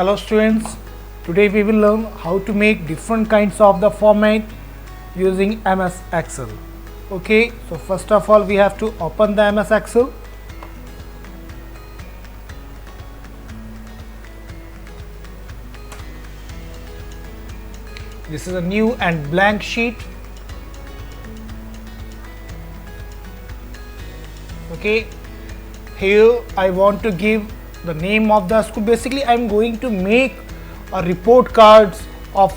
Hello students, today we will learn how to make different kinds of the format using MS Excel. Okay, so first of all we have to open the MS Excel. This is a new and blank sheet. Okay, here I want to give the name of the school. Basically I am going to make a report cards of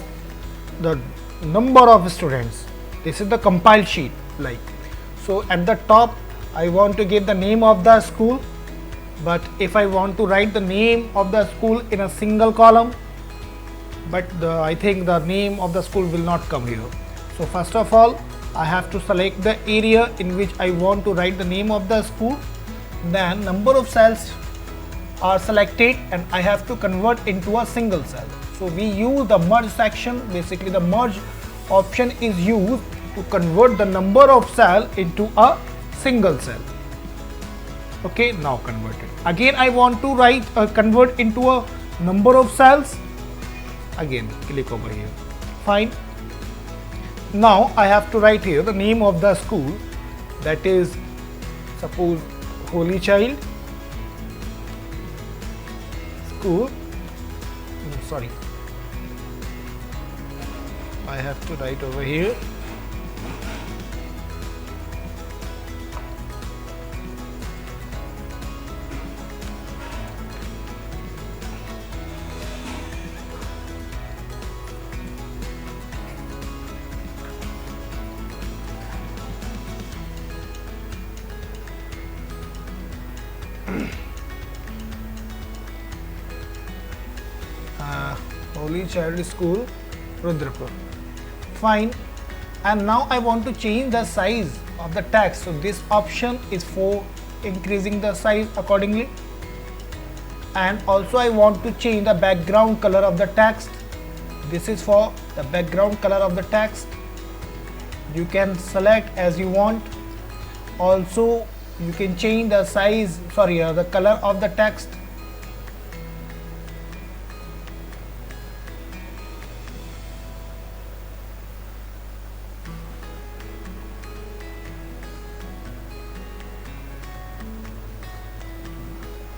the number of students. This is the compile sheet, like so. At the top I want to give the name of the school, but if I want to write the name of the school in a single column, but I think the name of the school will not come here. So first of all I have to select the area in which I want to write the name of the school. Then number of cells are selected and I have to convert into a single cell. So we use the merge section. Basically the merge option is used to convert the number of cell into a single cell. Okay, now converted. Again I want to write convert into a number of cells. Again click over here. Fine. Now I have to write here the name of the school, that is suppose Holy Child School. Sorry, I have to write over here Holy Child School, Rudrapur. Fine. And now I want to change the size of the text. So this option is for increasing the size accordingly. And also I want to change the background color of the text. This is for the background color of the text. You can select as you want. Also you can change the size, the color of the text.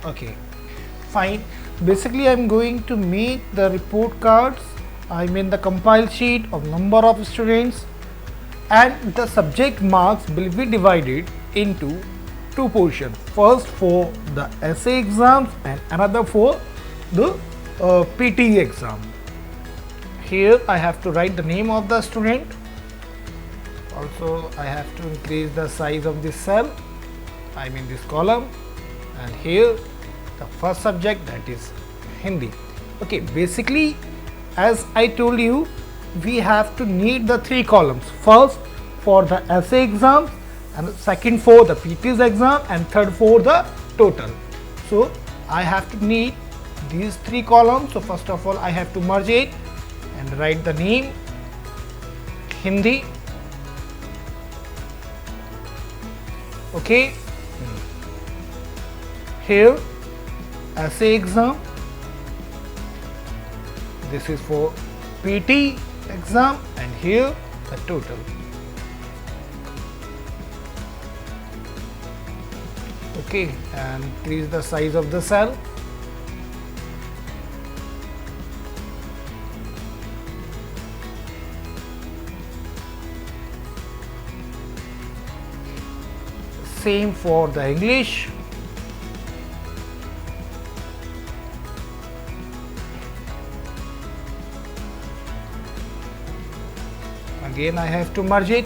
Okay, fine. Basically I'm going to make the report cards, I mean the compile sheet of number of students, and the subject marks will be divided into two portions. First for the essay exams and another for the PT exam. Here I have to write the name of the student. Also I have to increase the size of this cell, I mean this column, and here the first subject, that is Hindi. Okay, basically as I told you, we have to need the three columns. First for the essay exam, and second for the PT's exam, and third for the total. So I have to need these three columns. So first of all I have to merge it and write the name Hindi. Okay, here essay exam, this is for PT exam, and here the total. Okay, and increase the size of the cell. Same for the English. Again I have to merge it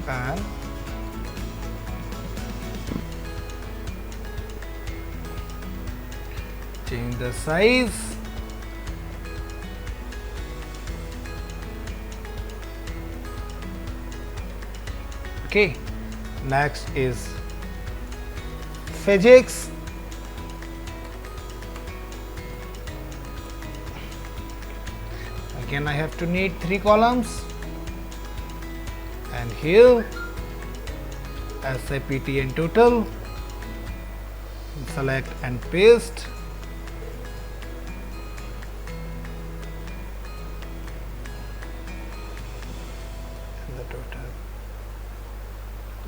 and change the size. Okay, next is physics. Again I have to need 3 columns, and here SIPT and total. select and paste. And the total.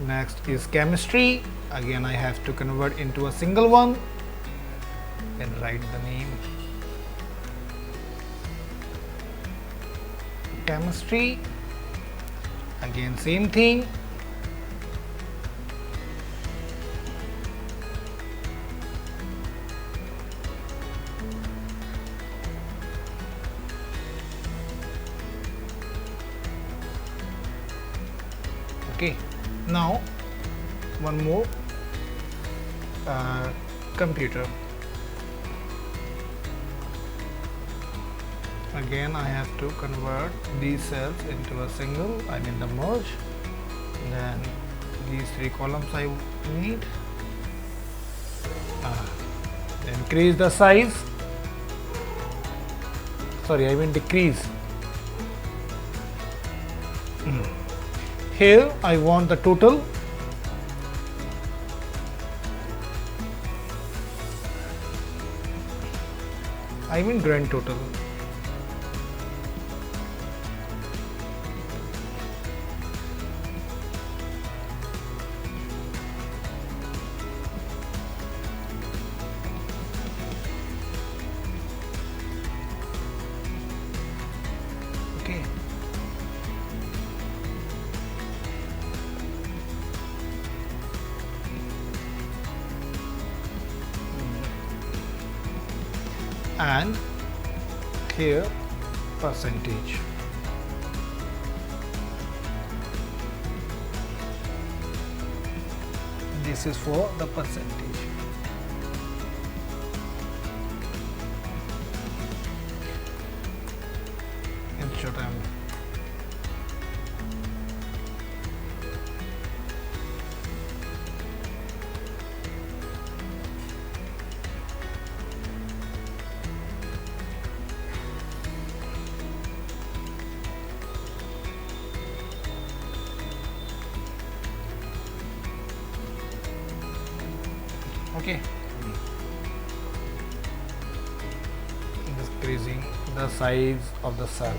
Next is chemistry. Again I have to convert into a single one and write the name. Chemistry. Again same thing. Okay, now one more computer. Again I have to convert these cells into a single, I mean the merge. Then these 3 columns I need. Increase the size, sorry I mean decrease. Here I want the total. I mean grand total. Okay. And here percentage. This is for the percentage. Ensure time. Okay, increasing the size of the cell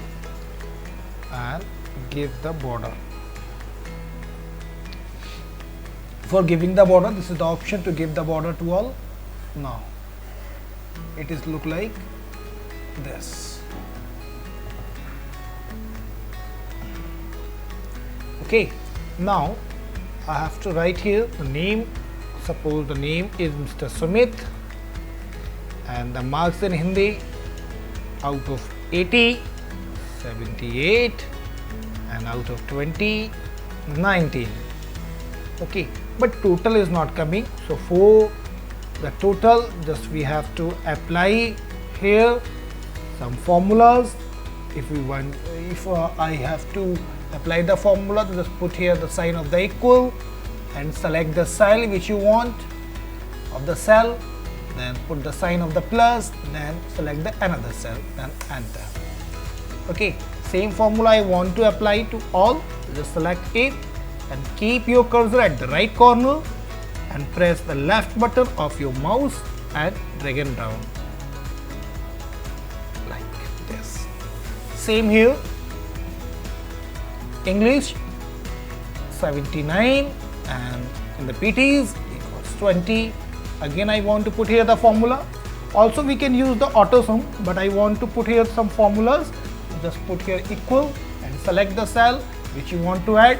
and give the border. For giving the border, this is the option to give the border to all. Now it is look like this. Okay, now I have to write here the name. Suppose the name is Mr. Sumit and the marks in Hindi out of 80, 78 and out of 20, 19. Okay, but total is not coming. So for the total, just we have to apply here some formulas. If we want, if I have to apply the formula, just put here the sign of the equal and select the cell which you want of the cell, then put the sign of the plus, then select the another cell, then enter. Okay, same formula I want to apply to all. Just select it and keep your cursor at the right corner and press the left button of your mouse and drag and down like this. Same here. English 79 and in the PTs equals 20. Again I want to put here the formula. Also we can use the auto sum, but I want to put here some formulas. Just put here equal and select the cell which you want to add.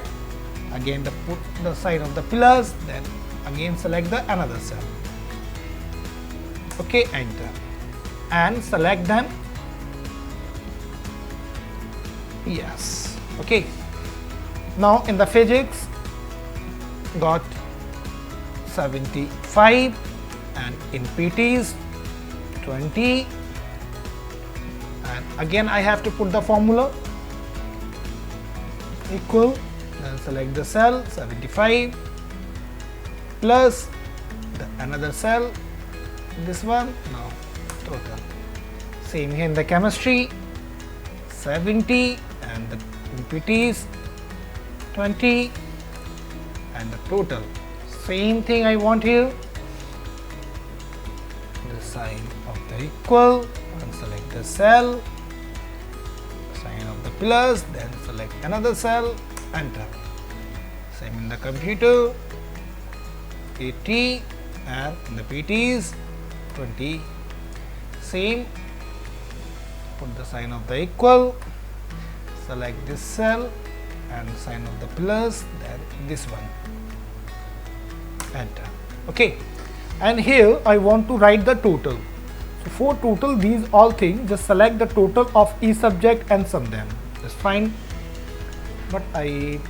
Again put the sign of the plus, then again select the another cell. Okay, enter and select them. Yes. Okay, now in the physics got 75 and in PTs 20, and again I have to put the formula equal, then select the cell 75 plus the another cell, this one. Now total. Same here in the chemistry 70 and the PTs 20 and the total. Same thing I want here. sign of the equal and select the cell, sign of the plus, then select another cell, enter. Same in the computer, 80 and in the PTs 20. Same, put the sign of the equal, select this cell and sign of the plus, then this one, enter. Okay, and here I want to write the total. So for total these all things, just select the total of each subject and sum them. That's fine, but I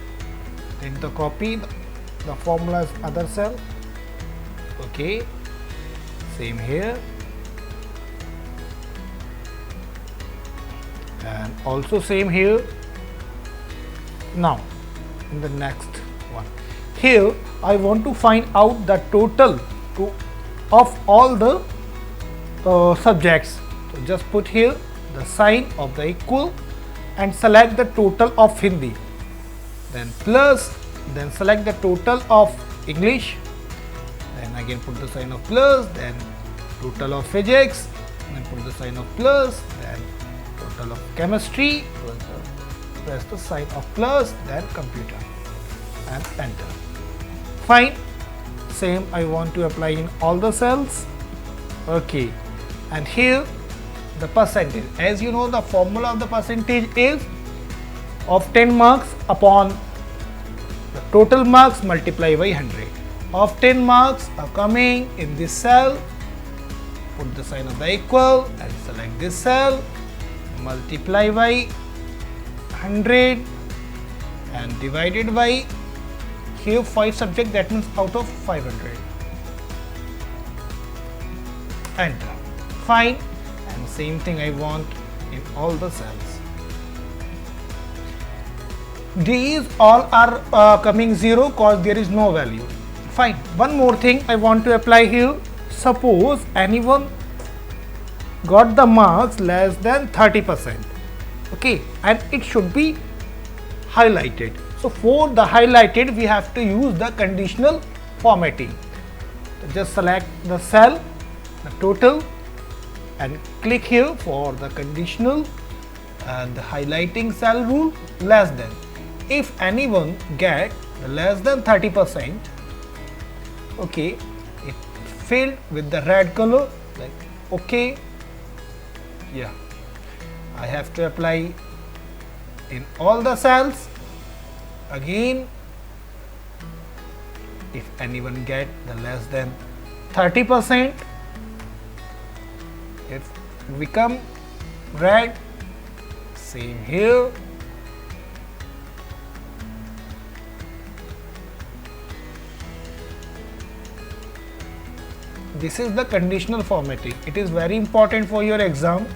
need to copy the formula's other cell. Okay, same here, and also same here. Now in the next one, here I want to find out the total of all the subjects. So just put here the sign of the equal and select the total of Hindi, then plus, then select the total of English, then again put the sign of plus, then total of physics, then put the sign of plus, then total of chemistry, press the sign of plus, then computer and enter. Fine. Same I want to apply in all the cells. Okay, and here the percentage. As you know, the formula of the percentage is of 10 marks upon the total marks multiplied by 100. Of 10 marks are coming in this cell, put the sign of the equal and select this cell, multiply by 100 and divided by here 5 subject, that means out of 500. Enter. Fine. And same thing I want in all the cells. These all are coming 0 cause there is no value. Fine. One more thing I want to apply here. Suppose anyone got the marks less than 30%. Okay, and it should be highlighted. So for the highlighted we have to use the conditional formatting. So just select the cell, the total, and click here for the conditional and the highlighting cell rule less than. If anyone get the less than 30%, okay, it filled with the red color, like okay, yeah, I have to apply in all the cells. Again, if anyone get the less than 30%, it become red. Same here. This is the conditional formatting. It is very important for your exam.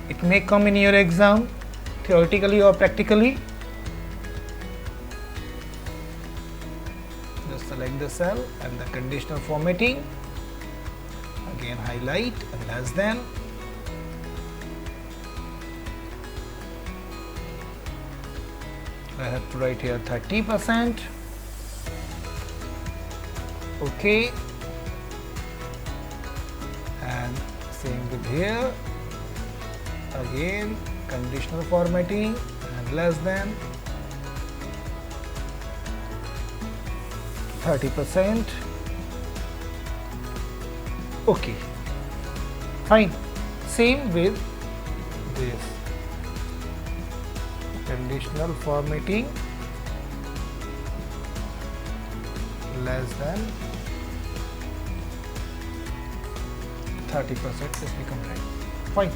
It may come in your exam, theoretically or practically. Just select the cell and the conditional formatting. Again highlight and less than. I have to write here 30%. Okay, and same with here. Again conditional formatting and less than 30%. Okay, fine. Same with this conditional formatting less than 30% is become right. Fine.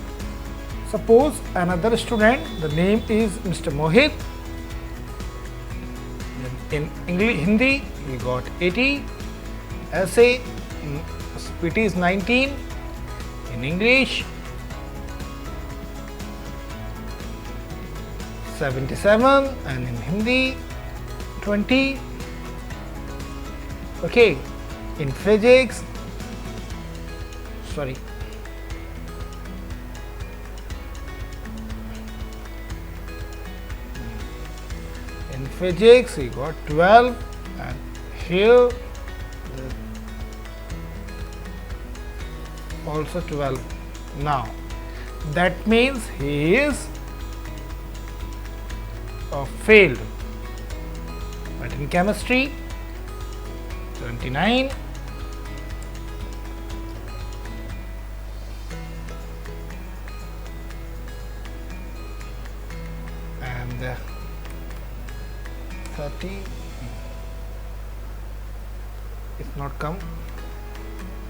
Suppose another student, the name is Mr. Mohit. In English, Hindi, he got 80. Essay, PT is 19. In English, 77, and in Hindi, 20. Okay, in physics, sorry, in physics he got 12, and here also 12. Now that means he is failed. But in chemistry, 29. And 30. It's not come.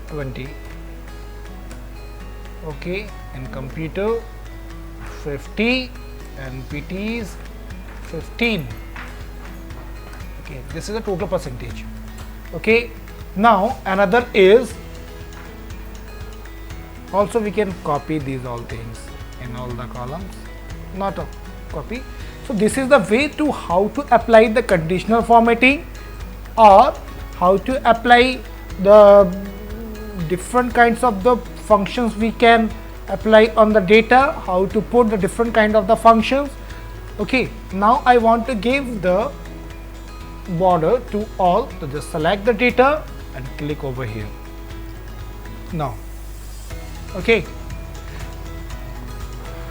20. Okay, in computer 50 and PT is 15. Okay, this is a total percentage. Okay, now another is also we can copy these all things in all the columns, not a copy. So this is the way to how to apply the conditional formatting, or how to apply the different kinds of the functions we can apply on the data, how to put the different kind of the functions. Okay, now I want to give the border to all, so just select the data and click over here. Now, okay,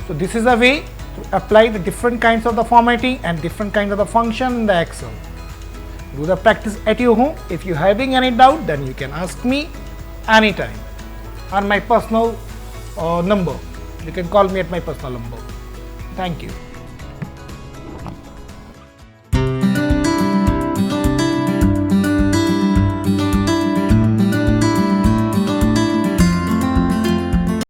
so this is a way to apply the different kinds of the formatting and different kinds of the function in the Excel. Do the practice at your home. If you are having any doubt, then you can ask me anytime on my personal number. You can call me at my personal number. Thank you.